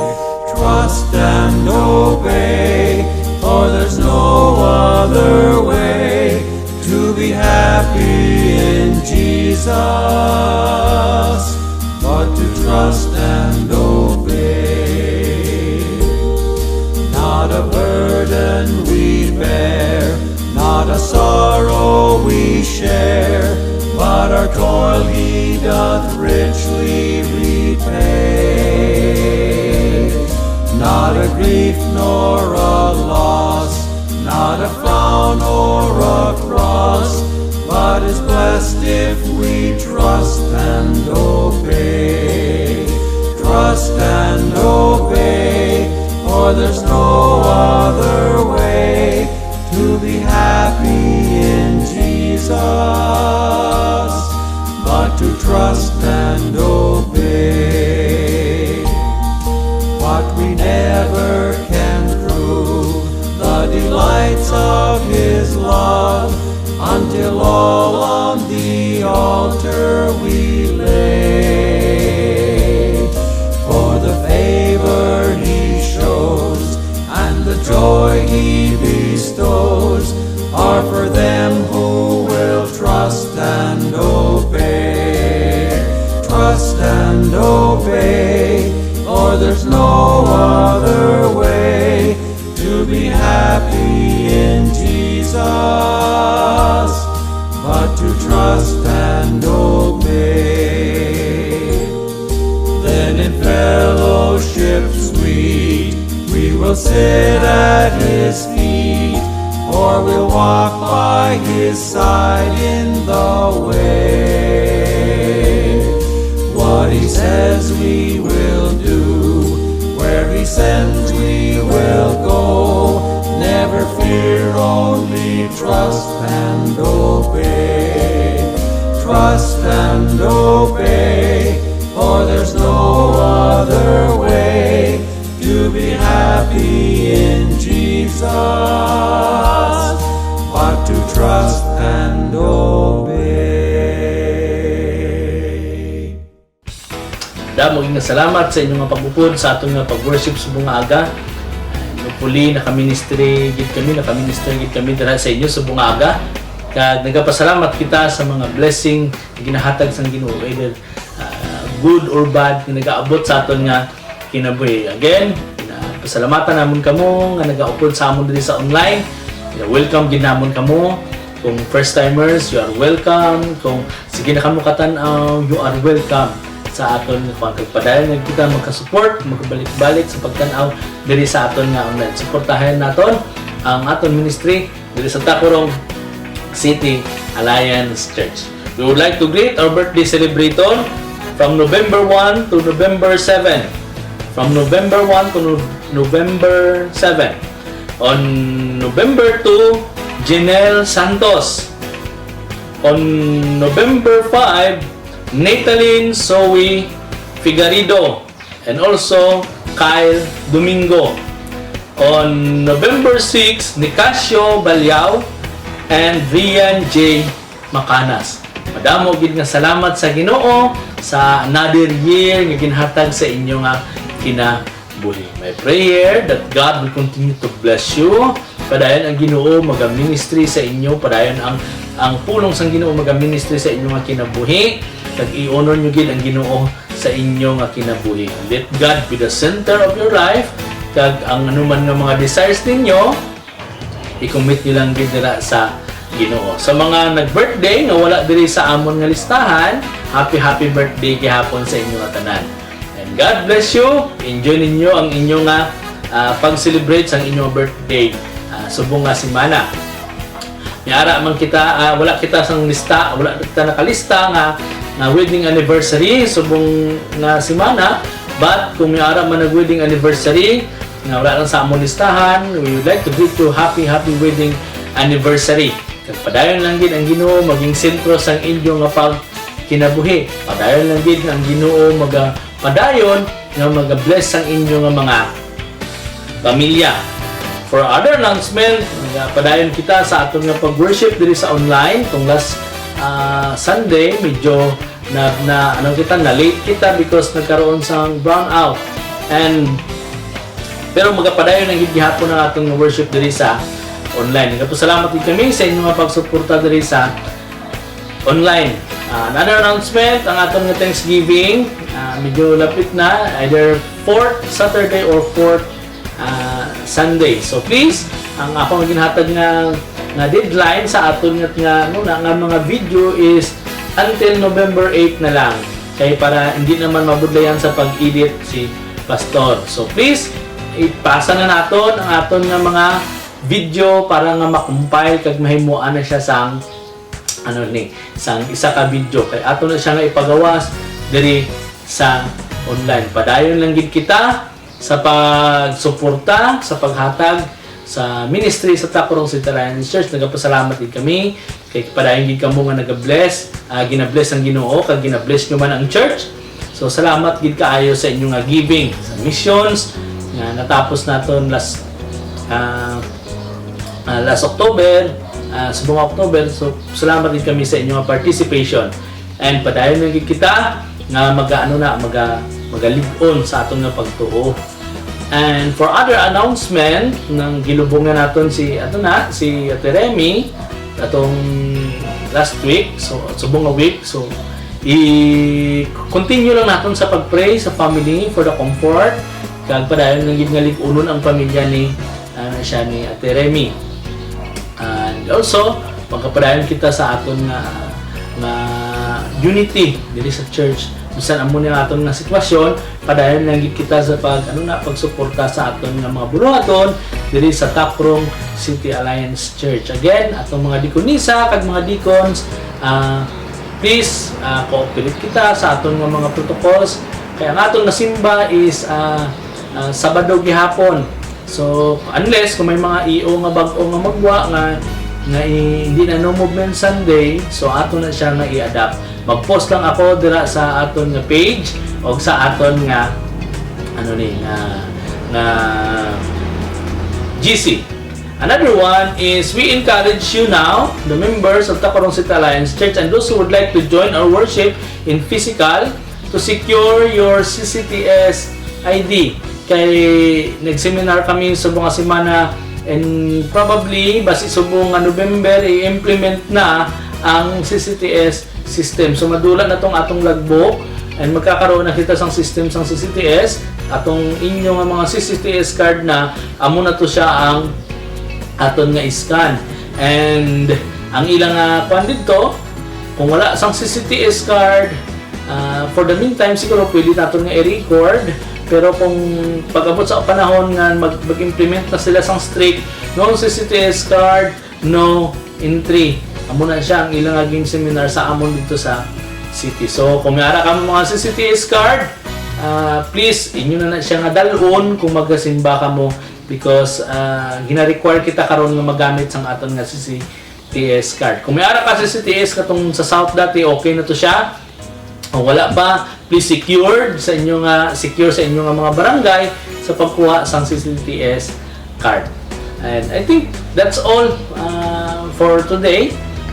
Trust and obey, for there's no other way to be happy in Jesus but to trust and obey. Not a burden we bear, not a sorrow we share, but our toil He doth richly repay. Not a grief nor a loss, not a frown or a cross, but is blessed if we trust and obey. Trust and obey, for there's no other way to be happy in Jesus but to trust and obey. What we never can prove, the delights of His love, until all on the altar we lay. For the favor He shows and the joy He bestows are for them who will trust and obey. Trust and obey, for there's no other way to be happy in Jesus but to trust and obey. Then in fellowship sweet we will sit at His feet, or we'll walk by His side in the way. What He says we will do, where He sends we will go. Never fear, only trust and obey. Trust and obey, for there's no other way to be happy in Jesus but to trust and obey. Damo nga salamat sa inyong pag-upod sa atong nga pag-worship sa bunga aga. Hopefully naka-ministry gid kami dira sa inyo sa bunga aga. Kag nagapasalamat kita sa mga blessing na ginahatag sang Ginoo, either good or bad nga nagaabot sa aton nga kinabuhi. Again, pasalamatan namon kamo nga nagaupod sa amon diri sa online. Welcome gid namon kamo. Kung first timers, you are welcome. Kung sige na kamo katan-aw, you are welcome sa aton nga pagpadayon nga kita magka-support, magkabalik-balik sa pagtan-aw diri sa aton nga online. Suportahan naton ang aton ministry diri sa Tacurong City Alliance Church. We would like to greet our birthday celebrator from November 1 to November 7. From November 1 to November 7. On November 2, Janelle Santos. On November 5, Natalie Zoe Figarido. And also, Kyle Domingo. On November 6, Nicasio Balyao and Rian J. Macanas. Madamo gid nga salamat sa Ginoo sa another year nga ginhatag sa inyo nga kinabuhi. My prayer that God will continue to bless you. Padayon ang Ginoo maga-ministry sa inyo, padayon ang pulong sang Ginoo maga-ministry sa inyo nga kinabuhi. Kag i-honor nyo gid ang Ginoo sa inyo nga kinabuhi. Let God be the center of your life. Kag ang anuman nga mga desires ninyo, i-commit nyo lang gid dira sa Ginoo. Sa mga nag-birthday nga wala diri sa amon nga listahan, happy birthday gihapon sa inyo nga tanan. And God bless you. Enjoy ninyo ang inyong pag-celebrate sa inyong birthday subong nga semana. Miara man kita wala kita sang lista, wala kita nakalista nga wedding anniversary subong nga semana, but kung miara man nag-wedding anniversary nga wala lang sa among listahan, we would like to greet you happy wedding anniversary. Padayon lang gid ang Ginoo maging sentro sang inyo nga kinabuhi. Padayon lang gid ang Ginoo padayon nga mag-bless ang inyo nga mga pamilya. For other announcement, padayon kita sa aton nga pag-worship diri sa online tong last Sunday. Medyo na late kita because nagkaroon sang brownout. Pero magapadayon ang gihapon ng atong worship diri sa online. Nagpasalamat din kami sa inyong pagsuporta diri sa online. Another announcement, ang atong nga Thanksgiving, medyo lapit na, either 4th Saturday or 4th Sunday. So please, ang akong ginhatag nga deadline sa aton nga mga video is until November 8 na lang. Kaya para hindi naman mabudlayan sa pag-edit si Pastor. So please, ipasa na naton ang aton nga mga video para nga makumpile kag mahimuan na siya sang sang isa ka video. Kay ato na siya nga ipagawas diri sa online. Padayon lang gid kita sa pagsuporta, sa paghatag sa ministry sa Tacorong City Alliance Church. Nagapasalamat din kami kay padayon gid kamo nga nagabless, ginabless ang Ginoo kag ginabless nyo man ang church. So salamat gid kaayo sa inyong giving sa missions nga natapos naton last October, subong October. So salamat din kami sa inyong participation. And padayon lang gid kita nga magalig-on sa atong nga pagtuo. And for other announcement nang gilubongan naton si Ate Remy atong last week, so subong nga week. So i-continue lang naton sa pag-pray sa family for the comfort kag padayon lang gid nga lig-unon ang pamilya ni Ate Remy. And also magkapadayon kita sa aton nga unity diri sa church. Bisan amo ni aton nga sitwasyon, padayon lang gid kita sa pagsuporta sa aton nga mga buluhaton diri sa Tacorong City Alliance Church. Again, atong mga dikonisa kag mga deacons, please cooperate kita sa aton nga mga protocols. Kaya ang aton nasimba is Sabado gihapon. So unless kung may mga EO nga bag-o nga magwa nga hindi na no movement Sunday, so ato na siya nga i-adapt. Mag-post lang ako dira sa aton nga page o sa aton nga GC. Another one is we encourage you now, the members of Tacorong City Alliance Church and those who would like to join our worship in physical, to secure your CCTS ID. Kay nag-seminar kami sa mga semana and probably basi subong November i-implement na ang CCTS system. So madula na tong atong logbook and magkakaroon na kita sang system sang CCTS. Atong inyong mga CCTS card na amo na to siya ang aton nga scan. And ang ilang kuan dito, kung wala sang CCTS card, for the meantime siguro pwede naton nga i-record. Pero kung pag-abot sa panahon nga mag-implement na sila sang strict, no CCTS card, no entry. Amo na siya ang ilang aging seminar sa amon dito sa city. So kung mayara ka mga CCTS card, please inyo na siya nga dalhon kung magasimba ka mo because gina-require kita karon nga magamit sang aton nga CCTS card. Kung mayara ka CCTS katong sa South dati, okay na to siya. Kung wala pa, please secure sa inyong mga barangay sa pagkuha sang CCTS card. And I think that's all for today.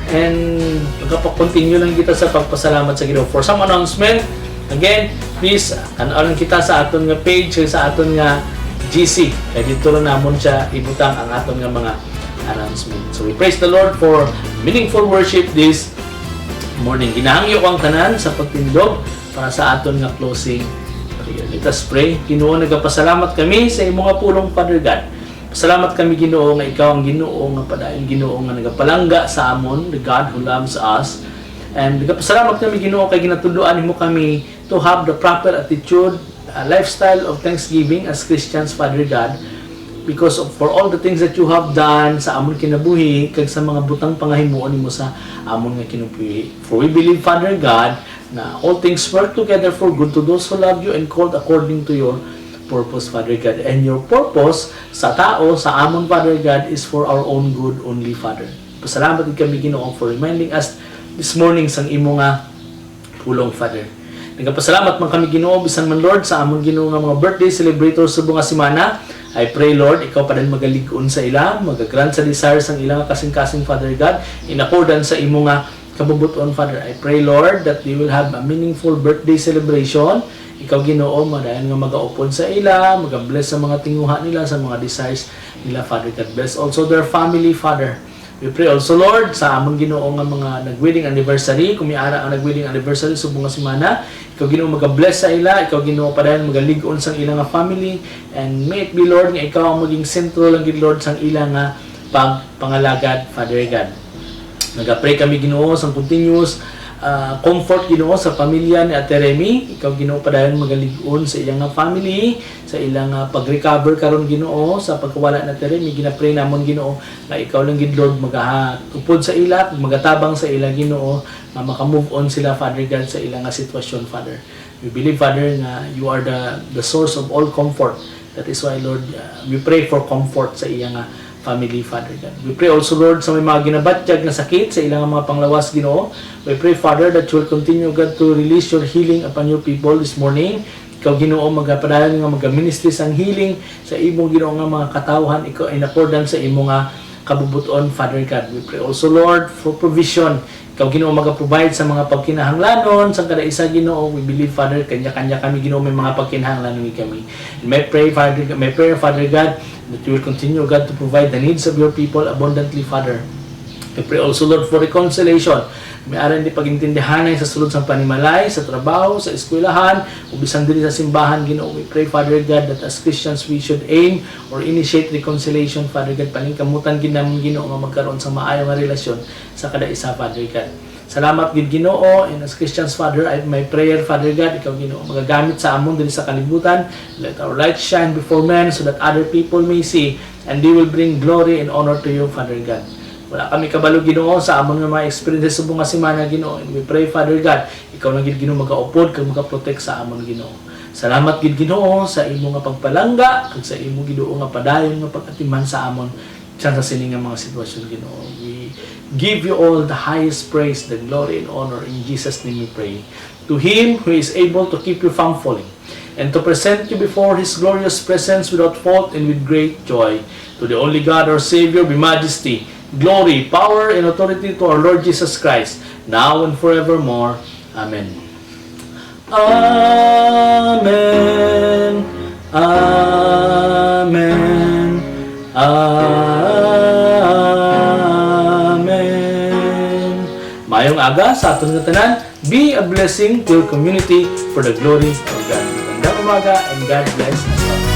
And magkapa-continue lang kita sa pagpasalamat sa Ginoo. For some announcement, again, please ano kita sa aton nga page, sa aton nga GC. Kaya dito lang namon siya ibutang ang aton nga mga announcement. So we praise the Lord for meaningful worship this morning. Ginahangyo ang tanan sa pagtindog para sa aton nga closing prayer. Let us pray. Ginoo, nagapasalamat kami sa imong pulong, Father God. Salamat kami, Ginoo, nga ikaw ang Ginoo nga padayon, Ginoo nga nagapalangga sa amon, the God who loves us. And nagapasalamat kami, Ginoo, kay ginatuduan mo kami to have the proper attitude, lifestyle of thanksgiving as Christians, Father God, because for all the things that you have done sa amon kinabuhi kag sa mga butang pangahimuon nimo sa amon nga kinabuhi. For we believe, Father God, na all things work together for good to those who love you and called according to your purpose, Father God. And your purpose sa tao, sa amon, Father God, is for our own good only, Father. Pasalamat din kami, Ginoo, for reminding us this morning sang imo nga pulong, Father. Nagapasalamat man kami Ginoo bisan man Lord sa amon Ginoo nga mga birthday celebrators sa bunga semana. I pray Lord, ikaw pa din magalig-on sa ila, magagrant sa desires ang ilang kasing-kasing Father God in accordance sa imo nga kabubuton Father. I pray Lord that they will have a meaningful birthday celebration. Ikaw Ginoo, madayon nga magaupod sa ila, magabless sa mga tinguha nila, sa mga desires nila Father God. Bless also their family Father. We pray also Lord sa amon Ginoo nga mga nag-wedding anniversary, kung may ara ang nag-wedding anniversary sa bunga semana, ikaw Ginoo magabless sa ila, ikaw Ginoo padayon magalig-on sang ilang nga family, and may it be Lord nga ikaw ang maging sentro lang gid Lord sang ilang nga pangalagad Father God. Nagapray kami Ginoo sang continuous comfort Ginoo sa pamilya ni Ate Remy. Ikaw Ginoo padayon magalig-on sa ilang nga family, sa ilang pag-recover karon Ginoo sa pagkawala ni Ate Remy. Ginapray namon Ginoo nga ikaw lang gid Lord magaupod sa ila, magatabang sa ila Ginoo, nga maka-move on sila Father God sa ilang nga sitwasyon Father. We believe Father nga you are the source of all comfort. That is why Lord we pray for comfort sa iyang family, Father God. We pray also, Lord, sa may mga ginabatyag na sakit sa ilang mga panglawas, Ginoo. We pray, Father, that you will continue, God, to release your healing upon your people this morning. Ikaw, Ginoo, magapadayon nga mag-ministry sang healing sa imong Ginoo nga mga katawhan, ikaw in accordance sa imong kabubuton, Father God. We pray also, Lord, for provision. Ikaw, Ginoo, mag-provide sa mga pagkinahanglanon sa kada isa, Ginoo. We believe, Father, kanya-kanya kami, Ginoo, may mga pagkinahanglanon kami. And may prayer, Father God, that you will continue, God, to provide the needs of your people abundantly, Father. We pray also, Lord, for reconciliation. May aran di pagintindihan sa sulod sa panimalay, sa trabaho, sa eskwelahan, o bisan diri sa simbahan, Ginoo. We pray, Father God, that as Christians we should aim or initiate reconciliation, Father God. Paningkamutan ginamon, Ginoo, nga magkaroon sa maayong nga relasyon sa kada isa, Father God. Salamat gid Ginoo, and as Christians Father, I my prayer Father God, ikaw Ginoo magagamit sa amon diri sa kalibutan. Let our light shine before men so that other people may see and they will bring glory and honor to you Father God. Wala kami kabalo Ginoo sa amon nga mga experiences sa bunga semana Ginoo, and we pray Father God, ikaw lang gid Ginoo magaupod kag magaprotect sa amon Ginoo. Salamat gid Ginoo sa imo nga pagpalangga kag sa imo Ginoo nga padayon nga pag-atiman sa amon sa sining nga mga sitwasyon Ginoo. We give you all the highest praise, the glory and honor. In Jesus' name we pray. To Him who is able to keep you from falling and to present you before His glorious presence without fault and with great joy. To the only God our Savior be majesty, glory, power, and authority to our Lord Jesus Christ, now and forevermore. Amen. Amen. Amen. Amen. Mayong aga sa aton nga tanan. Be a blessing to your community for the glory of God. Magandang umaga and God bless us all.